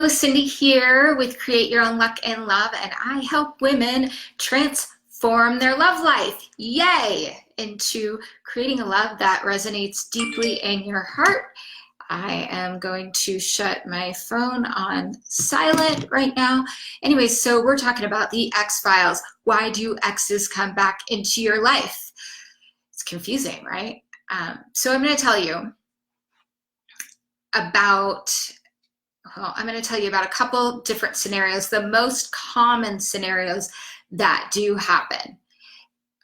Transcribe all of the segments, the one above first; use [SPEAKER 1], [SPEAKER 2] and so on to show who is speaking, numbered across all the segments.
[SPEAKER 1] Cindy here with Create Your Own Luck and Love, and I help women transform their love life, yay, into creating a love that resonates deeply in your heart. I am going to shut my phone on silent right now. Anyways, so we're talking about the X-Files. Why do exes come back into your life? It's confusing, right? So I'm going to tell you about a couple different scenarios, the most common scenarios that do happen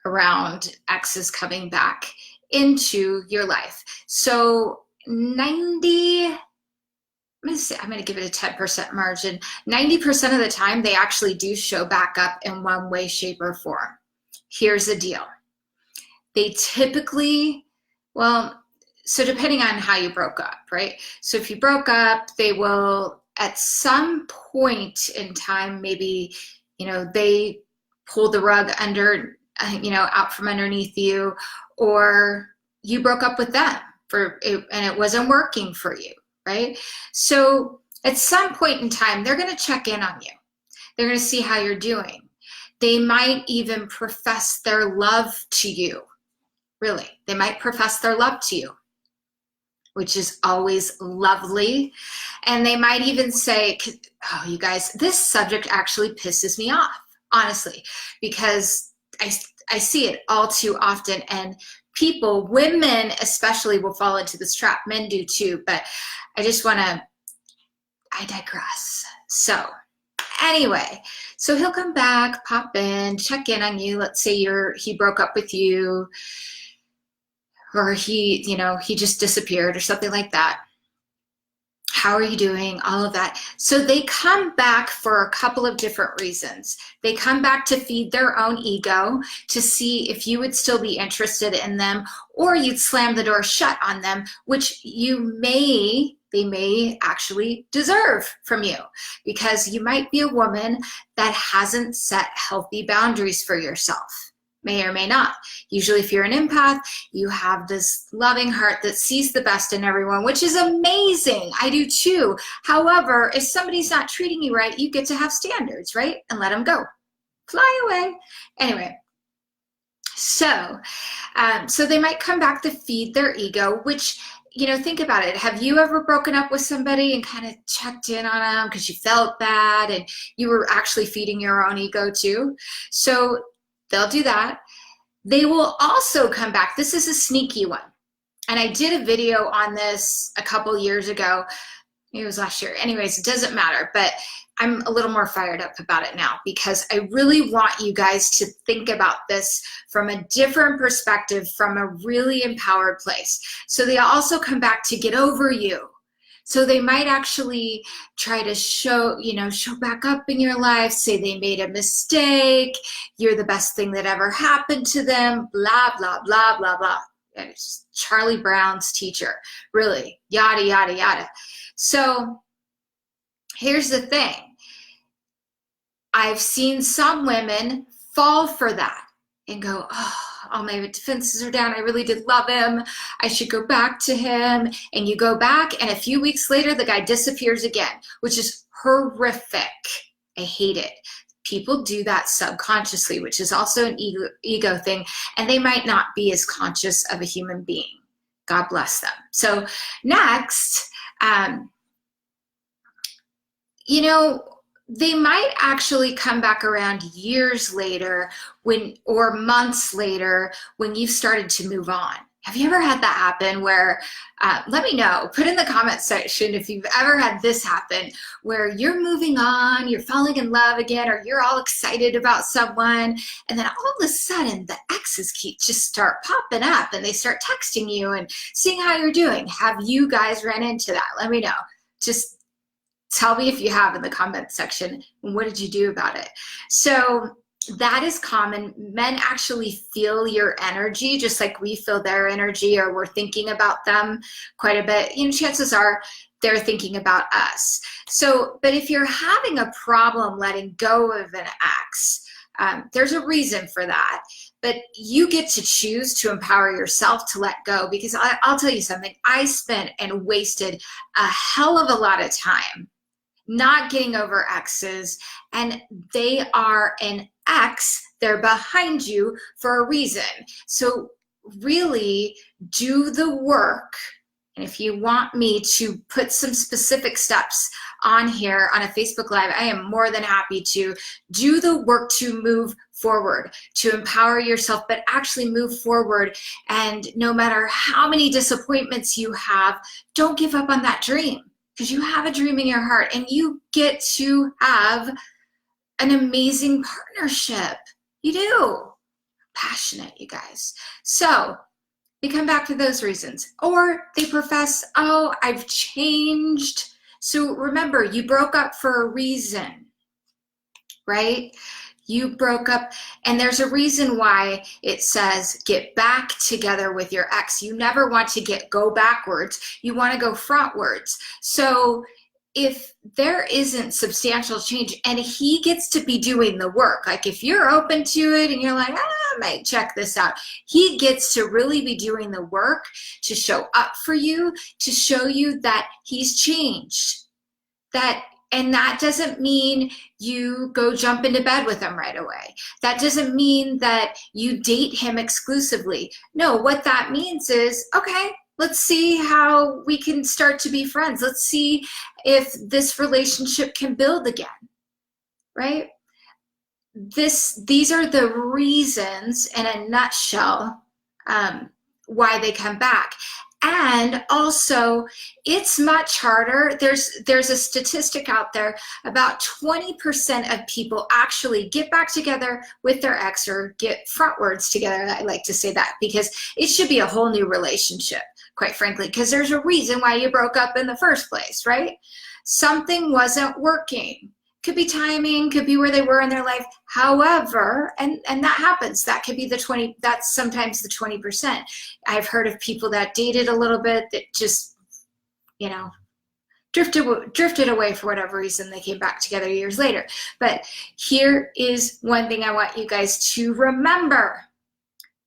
[SPEAKER 1] around exes coming back into your life. So I'm going to give it a 10% margin. 90% of the time, they actually do show back up in one way, shape, or form. Here's the deal. They typically, so depending on how you broke up, right? So if you broke up, they will at some point in time, maybe, they pull the rug under, out from underneath you, or you broke up with them and it wasn't working for you, right? So at some point in time, they're going to check in on you. They're going to see how you're doing. They might even profess their love to you. Really, they might profess their love to you, which is always lovely. And they might even say, oh, you guys, this subject actually pisses me off, honestly, because I see it all too often. And people, women especially, will fall into this trap. Men do too, but I digress. So anyway, so he'll come back, pop in, check in on you. Let's say he broke up with you, or he just disappeared or something like that. How are you doing? All of that. So they come back for a couple of different reasons. They come back to feed their own ego, to see if you would still be interested in them, or you'd slam the door shut on them, which they may actually deserve from you, because you might be a woman that hasn't set healthy boundaries for yourself. May or may not. Usually if you're an empath, you have this loving heart that sees the best in everyone, which is amazing. I do too. However, if somebody's not treating you right, you get to have standards, right? And let them go. Fly away. Anyway, so they might come back to feed their ego, which, think about it. Have you ever broken up with somebody and kind of checked in on them because you felt bad and you were actually feeding your own ego too? So they'll do that. They will also come back. This is a sneaky one. And I did a video on this a couple years ago. It was last year. Anyways, it doesn't matter. But I'm a little more fired up about it now, because I really want you guys to think about this from a different perspective, from a really empowered place. So they also come back to get over you. So they might actually try to show back up in your life, say they made a mistake, you're the best thing that ever happened to them, blah, blah, blah, blah, blah. And it's Charlie Brown's teacher, really, yada, yada, yada. So here's the thing. I've seen some women fall for that and go, oh, all my defenses are down. I really did love him. I should go back to him. And you go back, and a few weeks later, the guy disappears again, which is horrific. I hate it. People do that subconsciously, which is also an ego thing. And they might not be as conscious of a human being. God bless them. So next, they might actually come back around years later or months later when you've started to move on. Have you ever had that happen where, let me know, put in the comment section if you've ever had this happen, where you're moving on, you're falling in love again, or you're all excited about someone, and then all of a sudden the exes just start popping up and they start texting you and seeing how you're doing. Have you guys run into that? Let me know. Just tell me if you have in the comment section. What did you do about it? So that is common. Men actually feel your energy just like we feel their energy, or we're thinking about them quite a bit. Chances are they're thinking about us. So, but if you're having a problem letting go of an ex, there's a reason for that. But you get to choose to empower yourself to let go, because I'll tell you something. I spent and wasted a hell of a lot of time not getting over exes, and they are an ex. They're behind you for a reason. So really do the work. And if you want me to put some specific steps on here on a Facebook Live, I am more than happy to do the work to move forward, to empower yourself, but actually move forward. And no matter how many disappointments you have, don't give up on that dream, because you have a dream in your heart and you get to have an amazing partnership. You do. Passionate, you guys. So they come back for those reasons, or they profess, oh, I've changed. So remember, you broke up for a reason, right? You broke up, and there's a reason why it says get back together with your ex. You never want to go backwards. You want to go frontwards. So if there isn't substantial change and he gets to be doing the work, like if you're open to it and you're like, I might check this out, he gets to really be doing the work to show up for you, to show you that he's changed. And that doesn't mean you go jump into bed with him right away. That doesn't mean that you date him exclusively. No, what that means is, okay, let's see how we can start to be friends. Let's see if this relationship can build again, right? These are the reasons in a nutshell why they come back. And also, it's much harder. There's a statistic out there, about 20% of people actually get back together with their ex, or get frontwards together. I like to say that because it should be a whole new relationship, quite frankly, because there's a reason why you broke up in the first place, right? Something wasn't working. Could be timing, could be where they were in their life. However, and that happens. That could be that's sometimes the 20%. I've heard of people that dated a little bit that just, drifted away for whatever reason. They came back together years later. But here is one thing I want you guys to remember.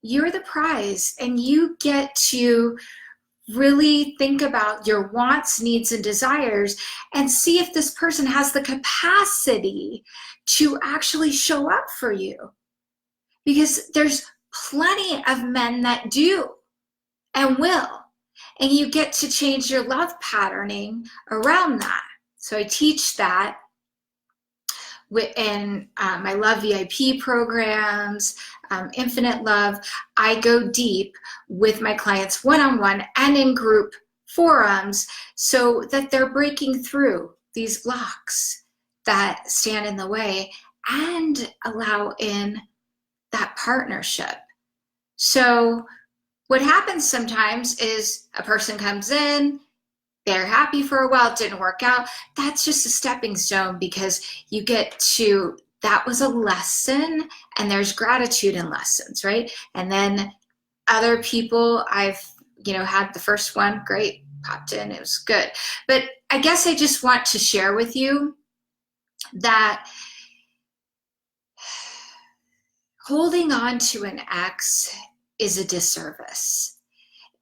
[SPEAKER 1] You're the prize, and you get to really think about your wants, needs, and desires, and see if this person has the capacity to actually show up for you. Because there's plenty of men that do and will. And you get to change your love patterning around that. So I teach that in my Love VIP programs, Infinite Love. I go deep with my clients one-on-one and in group forums so that they're breaking through these blocks that stand in the way and allow in that partnership. So what happens sometimes is a person comes in, they're happy for a while, it didn't work out. That's just a stepping stone, because you get to, that was a lesson, and there's gratitude in lessons, right? And then other people, I've had the first one, great, popped in, it was good. But I guess I just want to share with you that holding on to an ex is a disservice.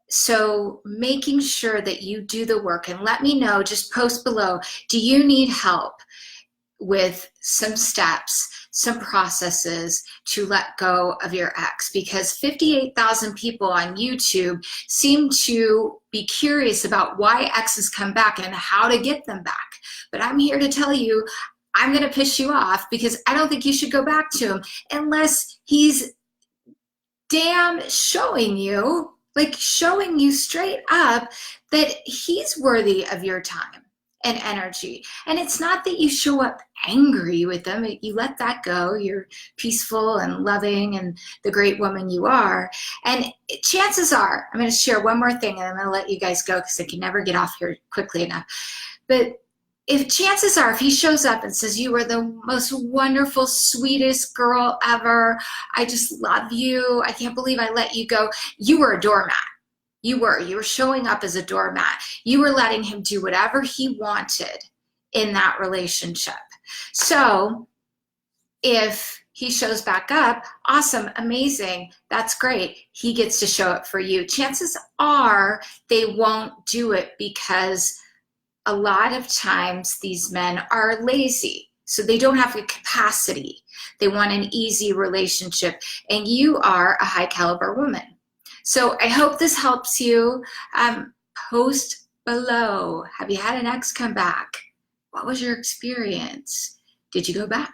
[SPEAKER 1] So making sure that you do the work, and let me know, just post below, do you need help with some steps, some processes to let go of your ex? Because 58,000 people on YouTube seem to be curious about why exes come back and how to get them back. But I'm here to tell you, I'm going to piss you off, because I don't think you should go back to him unless he's damn showing you straight up that he's worthy of your time and energy. And it's not that you show up angry with them. You let that go. You're peaceful and loving and the great woman you are. And chances are, I'm going to share one more thing, and I'm going to let you guys go because I can never get off here quickly enough. But chances are, if he shows up and says, you were the most wonderful, sweetest girl ever, I just love you, I can't believe I let you go, you were a doormat. You were showing up as a doormat. You were letting him do whatever he wanted in that relationship. So if he shows back up, awesome, amazing, that's great. He gets to show up for you. Chances are they won't do it because a lot of times these men are lazy, so they don't have the capacity. They want an easy relationship, and you are a high caliber woman. So I hope this helps you. Post below. Have you had an ex come back? What was your experience? Did you go back?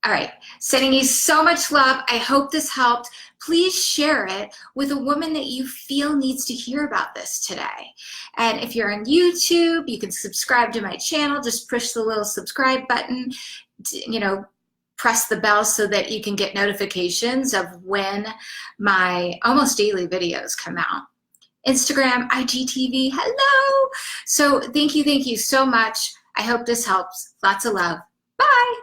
[SPEAKER 1] All right, sending you so much love. I hope this helped. Please share it with a woman that you feel needs to hear about this today. And if you're on YouTube, you can subscribe to my channel. Just push the little subscribe button, press the bell so that you can get notifications of when my almost daily videos come out. Instagram, IGTV, hello. So thank you so much. I hope this helps. Lots of love. Bye.